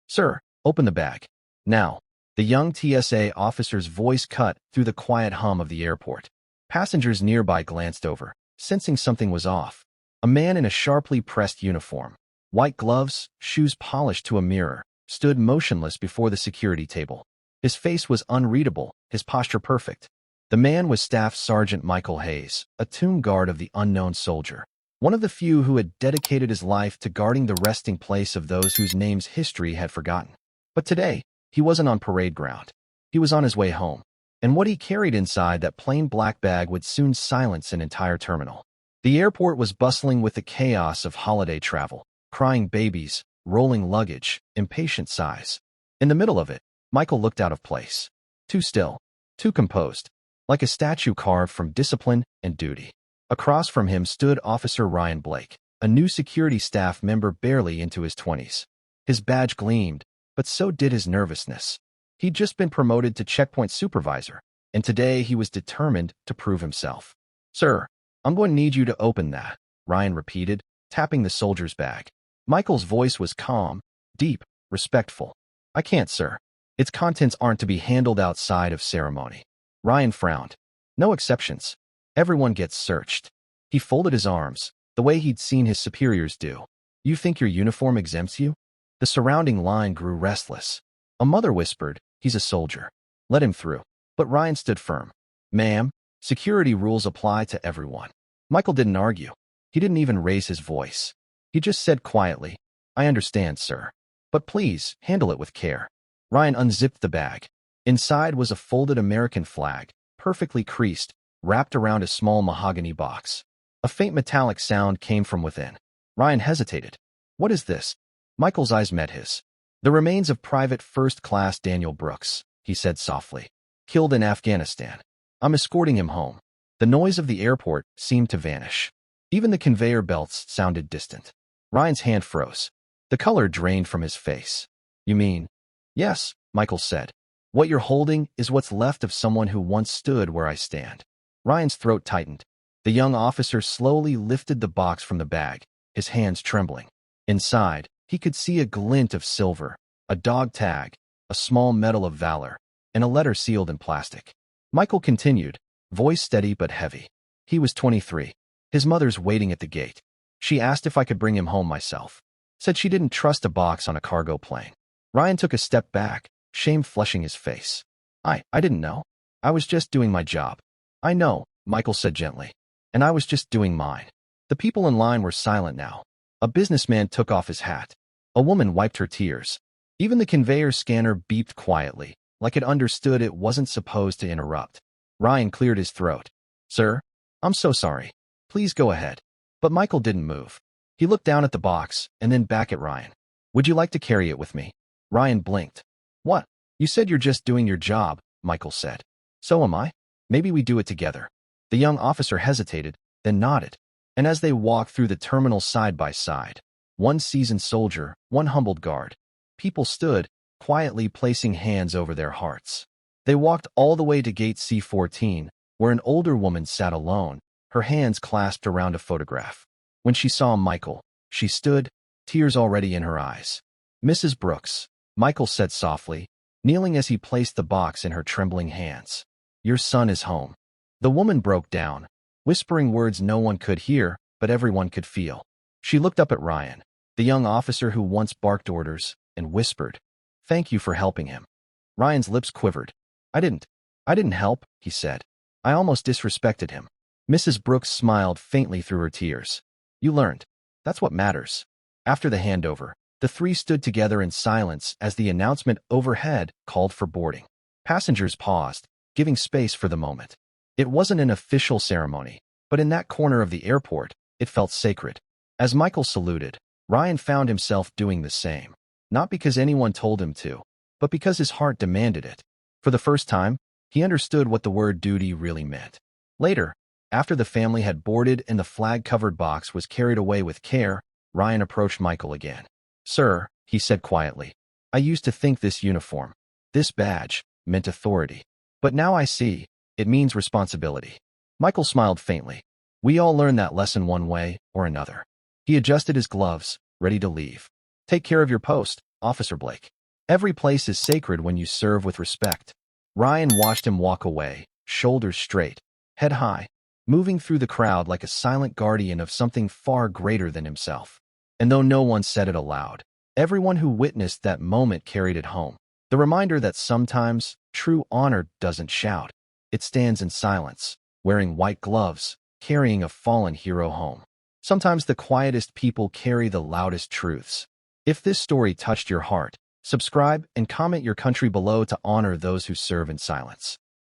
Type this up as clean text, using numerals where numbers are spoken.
Sir, open the bag. Now. The young TSA officer's voice cut through the quiet hum of the airport. Passengers nearby glanced over, sensing something was off. A man in a sharply pressed uniform, white gloves, shoes polished to a mirror, stood motionless before the security table. His face was unreadable, his posture perfect. The man was Staff Sergeant Michael Hayes, a tomb guard of the unknown soldier, one of the few who had dedicated his life to guarding the resting place of those whose names history had forgotten. But today, he wasn't on parade ground. He was on his way home, and what he carried inside that plain black bag would soon silence an entire terminal. The airport was bustling with the chaos of holiday travel, crying babies, rolling luggage, impatient sighs. In the middle of it, Michael looked out of place. Too still, too composed, like a statue carved from discipline and duty. Across from him stood Officer Ryan Blake, a new security staff member barely into his 20s. His badge gleamed, but so did his nervousness. He'd just been promoted to checkpoint supervisor, and today he was determined to prove himself. Sir, I'm going to need you to open that, Ryan repeated, tapping the soldier's bag. Michael's voice was calm, deep, respectful. I can't, sir. Its contents aren't to be handled outside of ceremony. Ryan frowned. No exceptions. Everyone gets searched. He folded his arms, the way he'd seen his superiors do. You think your uniform exempts you? The surrounding line grew restless. A mother whispered, he's a soldier. Let him through. But Ryan stood firm. Ma'am, security rules apply to everyone. Michael didn't argue. He didn't even raise his voice. He just said quietly, I understand, sir. But please, handle it with care. Ryan unzipped the bag. Inside was a folded American flag, perfectly creased, wrapped around a small mahogany box. A faint metallic sound came from within. Ryan hesitated. What is this? Michael's eyes met his. The remains of Private First Class Daniel Brooks, he said softly. Killed in Afghanistan. I'm escorting him home. The noise of the airport seemed to vanish. Even the conveyor belts sounded distant. Ryan's hand froze. The color drained from his face. You mean? Yes, Michael said. What you're holding is what's left of someone who once stood where I stand. Ryan's throat tightened. The young officer slowly lifted the box from the bag, his hands trembling. Inside, he could see a glint of silver, a dog tag, a small medal of valor, and a letter sealed in plastic. Michael continued, voice steady but heavy. He was 23. His mother's waiting at the gate. She asked if I could bring him home myself. Said she didn't trust a box on a cargo plane. Ryan took a step back, shame flushing his face. I didn't know. I was just doing my job. I know, Michael said gently. And I was just doing mine. The people in line were silent now. A businessman took off his hat. A woman wiped her tears. Even the conveyor scanner beeped quietly, like it understood it wasn't supposed to interrupt. Ryan cleared his throat. Sir, I'm so sorry. Please go ahead. But Michael didn't move. He looked down at the box and then back at Ryan. Would you like to carry it with me? Ryan blinked. What? You said you're just doing your job, Michael said. So am I. Maybe we do it together. The young officer hesitated, then nodded. And as they walked through the terminal side by side, one seasoned soldier, one humbled guard, people stood, quietly placing hands over their hearts. They walked all the way to gate C-14, where an older woman sat alone, her hands clasped around a photograph. When she saw Michael, she stood, tears already in her eyes. Mrs. Brooks, Michael said softly, kneeling as he placed the box in her trembling hands. Your son is home. The woman broke down, whispering words no one could hear, but everyone could feel. She looked up at Ryan, the young officer who once barked orders, and whispered, Thank you for helping him. Ryan's lips quivered. I didn't help, he said. I almost disrespected him. Mrs. Brooks smiled faintly through her tears. You learned. That's what matters. After the handover, the three stood together in silence as the announcement overhead called for boarding. Passengers paused, giving space for the moment. It wasn't an official ceremony, but in that corner of the airport, it felt sacred. As Michael saluted, Ryan found himself doing the same. Not because anyone told him to, but because his heart demanded it. For the first time, he understood what the word duty really meant. Later, after the family had boarded and the flag-covered box was carried away with care, Ryan approached Michael again. Sir, he said quietly, I used to think this uniform, this badge, meant authority. But now I see, it means responsibility. Michael smiled faintly. We all learn that lesson one way or another. He adjusted his gloves, ready to leave. Take care of your post, Officer Blake. Every place is sacred when you serve with respect. Ryan watched him walk away, shoulders straight, head high, moving through the crowd like a silent guardian of something far greater than himself. And though no one said it aloud, everyone who witnessed that moment carried it home. The reminder that sometimes true honor doesn't shout. It stands in silence, wearing white gloves, carrying a fallen hero home. Sometimes the quietest people carry the loudest truths. If this story touched your heart, subscribe and comment your country below to honor those who serve in silence.